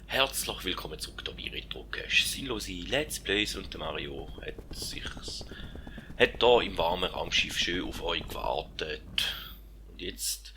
Herzlich willkommen zurück hier bei Retrocache. Sinnlose Let's Plays und der Mario hat hier im warmen Raumschiff schön auf euch gewartet. Und jetzt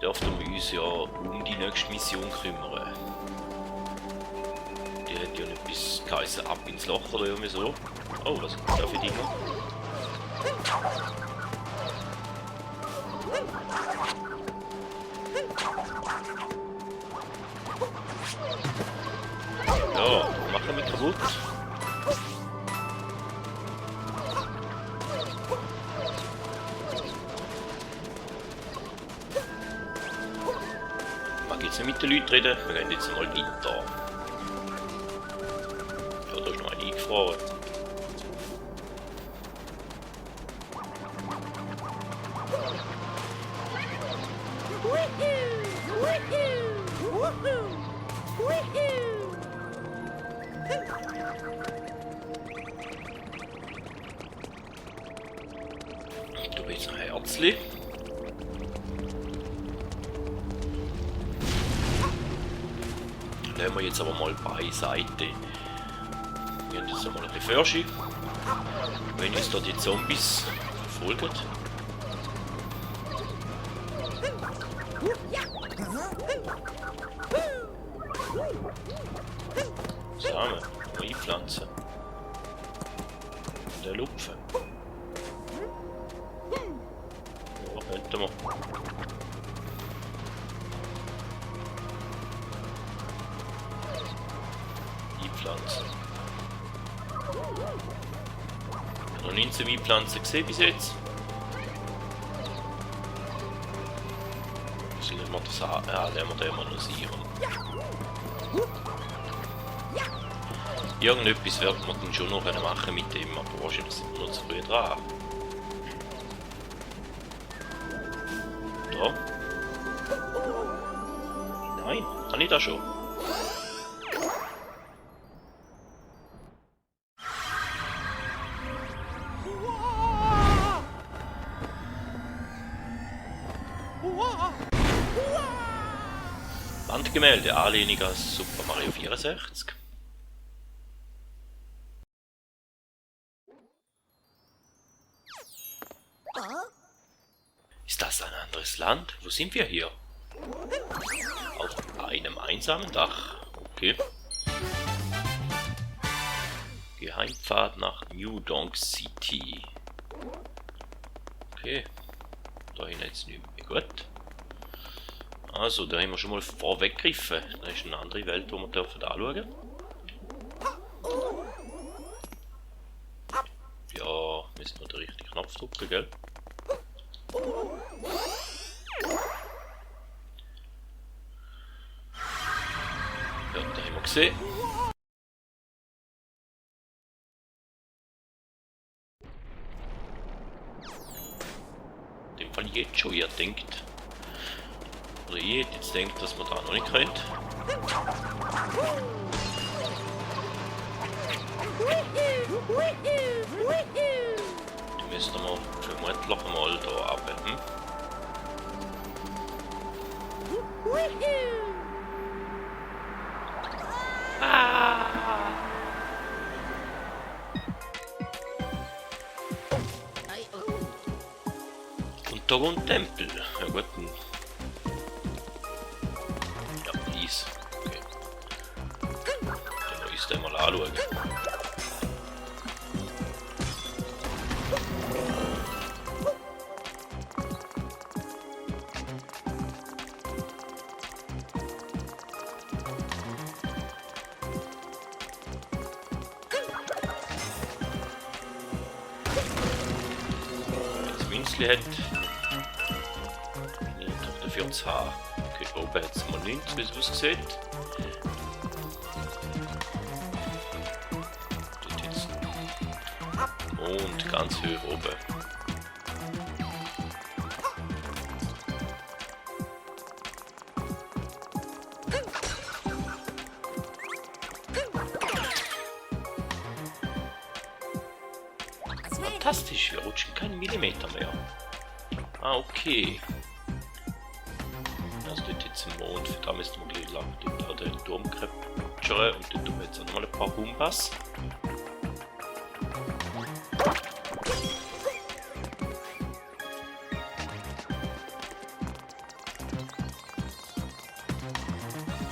dürfen wir uns ja um die nächste Mission kümmern. Die hat ja nicht bis geheißen, ab ins Loch oder irgendwie so. Oh, was gibt es da für Dinger? Ja, machen wir kaputt. Ich mag jetzt nicht mit den Leuten reden, wir gehen jetzt mal weiter. Ja, da ist noch eine eingefroren. Du bist ein Herzli. Nehmen wir jetzt aber mal beiseite. Wir haben jetzt einmal ein bisschen Forschi. Wenn uns da die Zombies verfolgen. Samen einpflanzen. Und der Lupfen. Ja, könnten wir. Einpflanzen. Ich habe noch 19 Einpflanzen gesehen bis jetzt. Sollen wir das an? Ja, nehmen wir den analysieren. Irgendetwas wird man dann schon noch machen mit dem, aber wahrscheinlich sind wir noch zu früh dran. Da? Nein, kann ich das schon? Wandgemälde, Anlehnung an Super Mario 64. Ist das ein anderes Land? Wo sind wir hier? Auf einem einsamen Dach. Okay. Geheimpfad nach New Donk City. Okay. Dahin jetzt nicht mehr. Gut. Also, da haben wir schon mal vorweggegriffen. Da ist eine andere Welt, die wir dürfen anschauen. Ja, müssen wir den richtigen Knopf drücken, gell? Ja, da haben wir gesehen. In dem Fall jetzt schon, ihr denkt. Oder ihr jetzt denkt, dass man da noch nicht kennt. Die müssen wir vermutlich mal da abheben. Und da kommt ein Tempel. Ja gut. Ja, dies. Okay. Dann wir uns den mal anschauen. Hat. Nee, doch dafür das Haar. Okay, oben hat es mal nichts, wie es aussieht. Dort jetzt. Und ganz hoch oben. Fantastisch, wir rutschen keinen Millimeter mehr. Ah, okay. Also dort zum Mond. Für das müssen wir gleich lang dort den Turm capturen. Und dort tun wir jetzt auch nochmal ein paar Gumbas.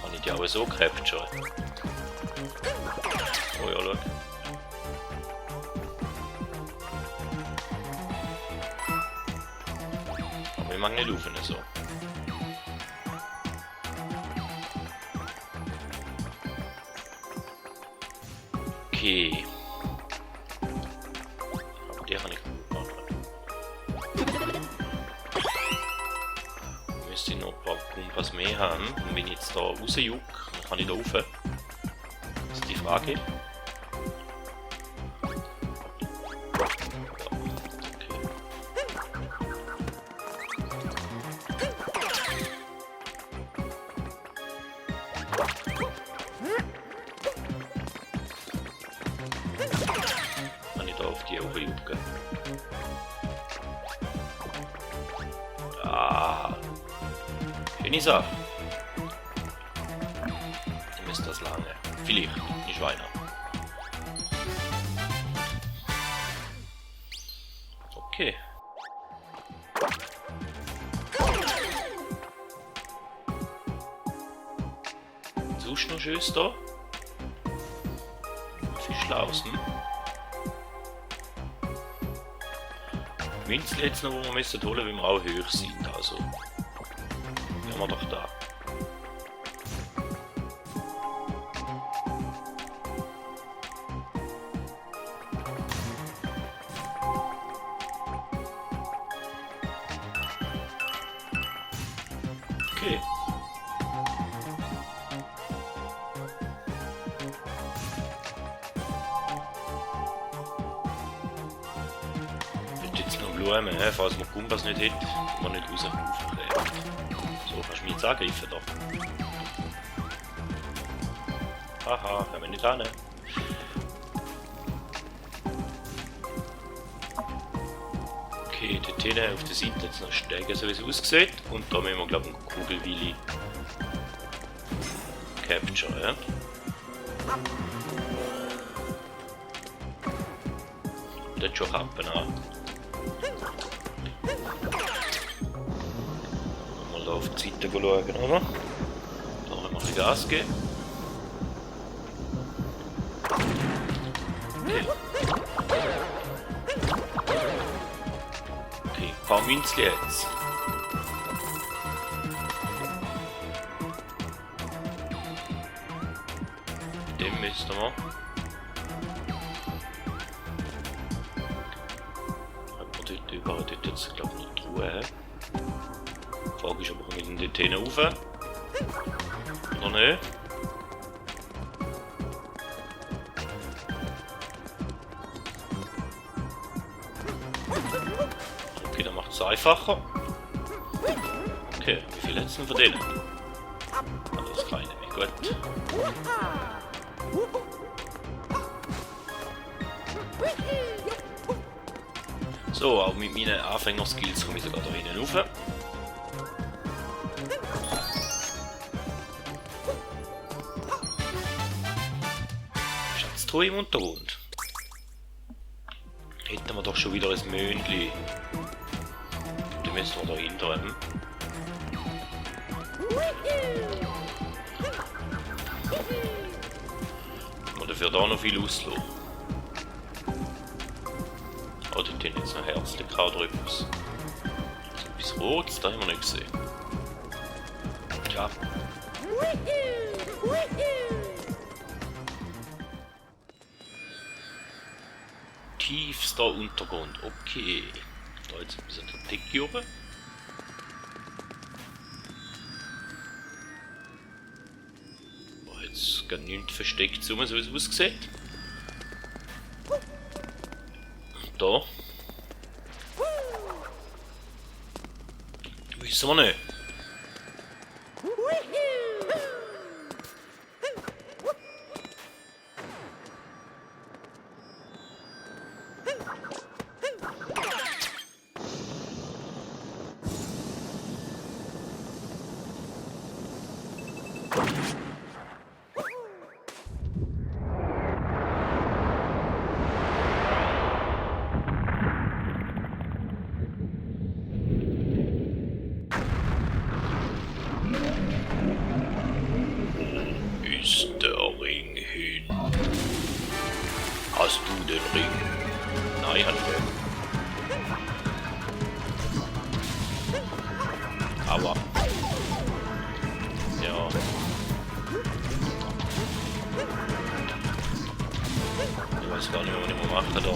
Kann ich die auch so capturen? Oh ja, schau. Aber ich mag nicht laufen so. Okay. Aber die habe ich gut gemacht. Müsste ich noch ein paar Kompass mehr haben. Und wenn ich jetzt da rausjuck, dann kann ich da rauf. Das ist die Frage. Auf die hochjucken. Ah. Schöne Sache. Dann ist das lange. Vielleicht, nicht weiter. Okay. Suchst du noch Schönes da? Fischlaus, hm? Münzen jetzt noch, wo wir müssen holen, weil wir auch höher sind. Also, haben wir doch da. Okay. Blumen, falls man Kompass nicht hat, kann man nicht raus aufkriegen. So, kannst du mich jetzt angreifen da. Haha, können wir nicht hin. Okay, dort hinten auf der Seite jetzt noch steigen, so wie es aussieht. Und da müssen wir, glaube ich, eine Kugelwille capture, ja? Dort schon Kappen an. Mal da auf die Seite schauen, oder? Da haben wir ein bisschen Gas geben. Okay. Okay, ein paar Münzen jetzt. Den müssen wir. Überall dort jetzt, glaube ich, noch die Ruhe haben. Die Frage ist, ob wir mit dort hin rauf. Oder nicht? Okay, dann macht es einfacher. Okay, wie viel hat es denn von denen? Ah, das kleine, gut. So, auch mit meinen Anfänger-Skills komme ich sogar da hinten rauf. Schatztruhe im Untergrund. Hätten wir doch schon wieder ein Möhnchen. Da müssen wir da hintreiben. Und dafür da noch viel auslassen. Oh, dort haben jetzt noch Herzchen-Krautrypus. So etwas Rotes, das haben wir nicht gesehen. Tja. Tiefster Untergrund, okay. Da jetzt ein bisschen der Decke oben. Oh, jetzt gar nichts versteckt, so wie es aussieht. Da. Wissen wir nicht. Ist der Ring hin? Hast du den Ring? Nein, hat er. Aua. Ja. Ich weiß gar nicht mehr, was ich mal mache da.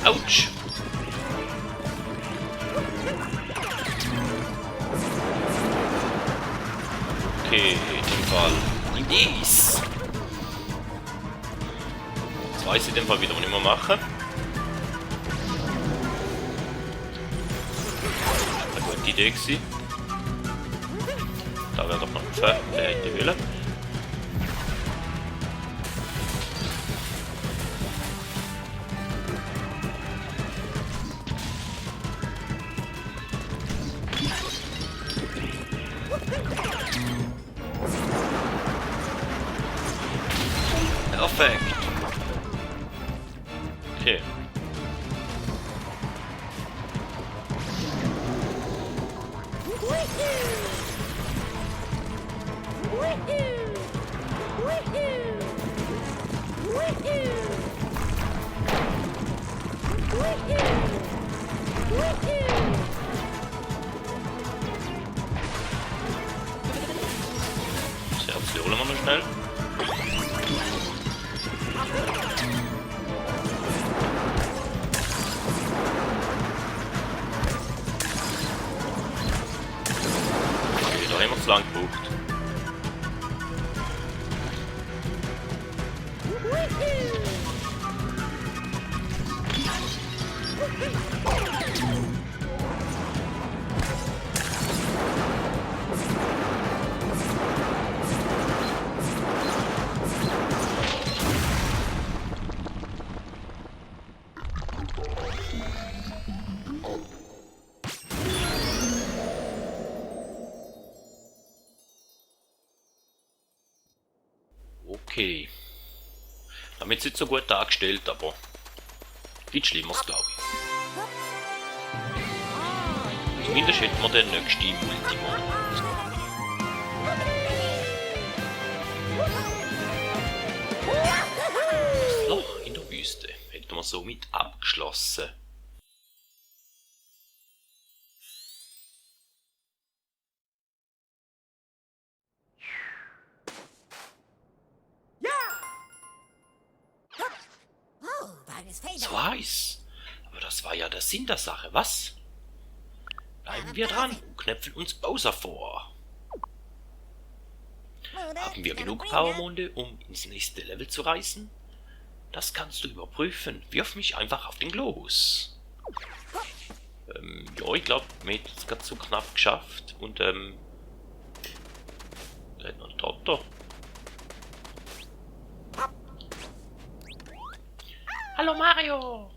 Autsch! Okay, in dem Fall. Dies! Jetzt weiß ich in dem Fall wieder, was ich mal mache. Eine gute Idee gewesen. Da wäre doch noch ein Pferd, der hätte wollen. Perfekt. Okay. Das Herz holen wir noch schnell. Okay, da haben wir zu lang gebraucht. Okay. Damit sind so gut dargestellt, aber gibt Schlimmeres, glaube ich. Zumindest hätten wir den nächsten Ultimo. Das Loch in der Wüste hätten wir somit abgeschlossen. So heiß. Aber das war ja der Sinn der Sache, was? Bleiben wir dran und knöpfen uns Bowser vor. Haben wir genug Powermonde, um ins nächste Level zu reisen? Das kannst du überprüfen. Wirf mich einfach auf den Globus. Ja, ich glaube, wir hätten es gerade so knapp geschafft. Und, da hat noch ein Toto. Hallo Mario!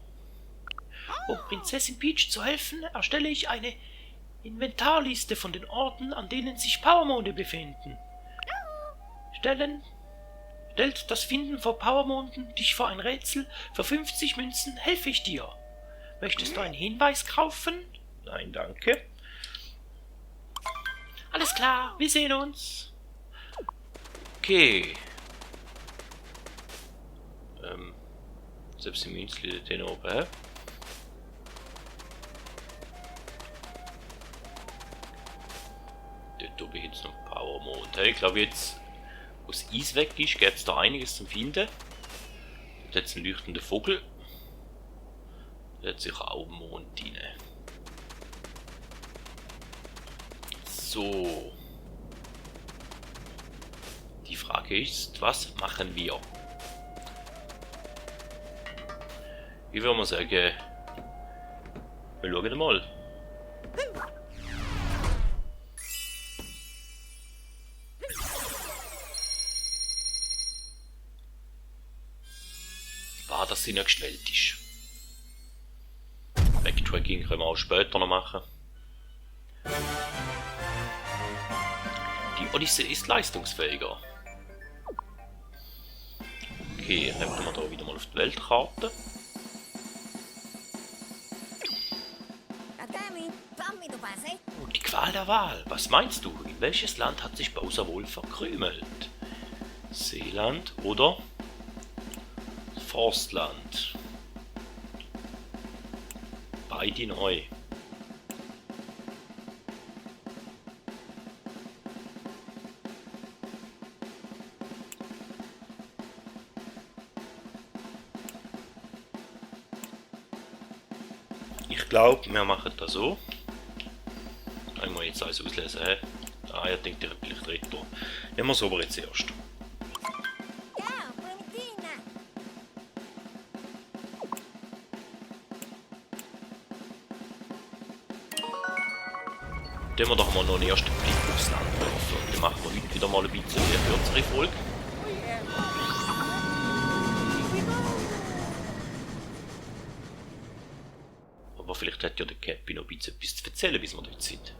Um Prinzessin Peach zu helfen, erstelle ich eine Inventarliste von den Orten, an denen sich Powermonde befinden. Stellt das Finden von Powermonden dich vor ein Rätsel. Für 50 Münzen helfe ich dir. Möchtest du einen Hinweis kaufen? Nein, danke. Alles klar, wir sehen uns. Okay. Selbst im Münzli den oben, hä? Dort oben jetzt noch Powermond. Ich glaube jetzt, wo das Eis weg ist, gäbe es da einiges zum Finden. Dort hat es einen leuchtenden Vogel. Da hat sicher auch Mond rein. So. Die Frage ist, was machen wir? Ich würde mal sagen, wir schauen mal. Was das die nächste Welt ist. Backtracking können wir auch später noch machen. Die Odyssee ist leistungsfähiger. Okay, hätten wir da wieder mal auf die Weltkarte. Oh, die Qual der Wahl. Was meinst du? In welches Land hat sich Bowser wohl verkrümelt? Seeland oder Forstland? Beide neu. Ich glaube, wir machen das so. Einmal jetzt alles auslesen, hä? Ah, ich denke, der vielleicht Retro. Nehmen wir es aber jetzt erst. Dann wir doch mal noch einen ersten Blick aufs Land werfen. Und dann machen wir heute wieder mal ein bisschen eine kürzere Folge. Aber vielleicht hat ja der Cappy noch ein bisschen etwas zu erzählen, bis wir dort sind.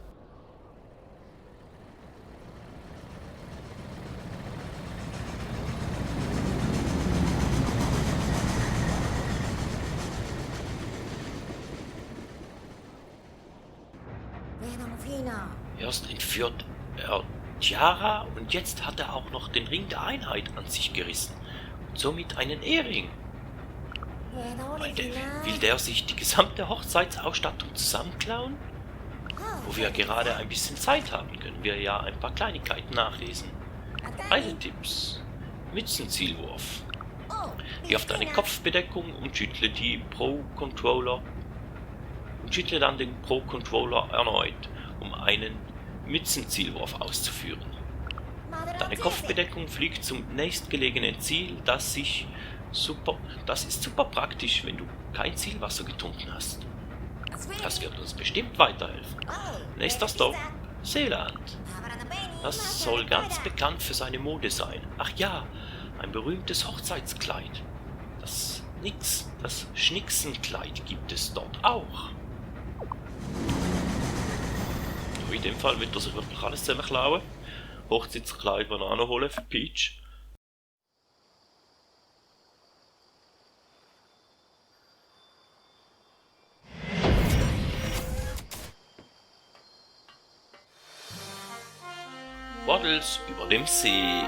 Erst entführt er Tiara und jetzt hat er auch noch den Ring der Einheit an sich gerissen. Und somit einen Ehering. Will der sich die gesamte Hochzeitsausstattung zusammenklauen? Wo wir gerade ein bisschen Zeit haben, können wir ja ein paar Kleinigkeiten nachlesen. Reisetipps. Mützenzielwurf. Wirf deine Kopfbedeckung und schüttle die Pro-Controller. Und schüttle dann den Pro-Controller erneut, um einen Mützenzielwurf auszuführen. Deine Kopfbedeckung fliegt zum nächstgelegenen Ziel, das ist super praktisch, wenn du kein Zielwasser getrunken hast. Das wird uns bestimmt weiterhelfen. Nächster Stopp, Seeland. Das soll ganz bekannt für seine Mode sein. Ach ja, ein berühmtes Hochzeitskleid. Das Schnicksenkleid gibt es dort auch. In dem Fall wird er sich wirklich alles zusammen klauen. Hochzeitskleid noch holen für Peach. Waddles über dem See.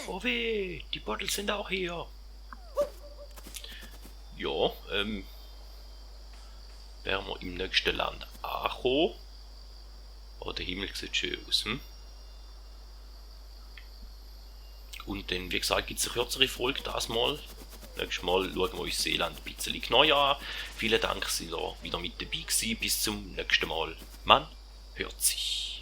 Oh weh, die Waddles sind auch hier. Ja, wären wir im nächsten Land angekommen. Oh, der Himmel sieht schön aus, hm? Und dann, wie gesagt, gibt es eine kürzere Folge das Mal. Nächstes Mal schauen wir uns Seeland ein bisschen genauer an. Vielen Dank, dass ihr wieder mit dabei gewesen. Bis zum nächsten Mal. Man hört sich.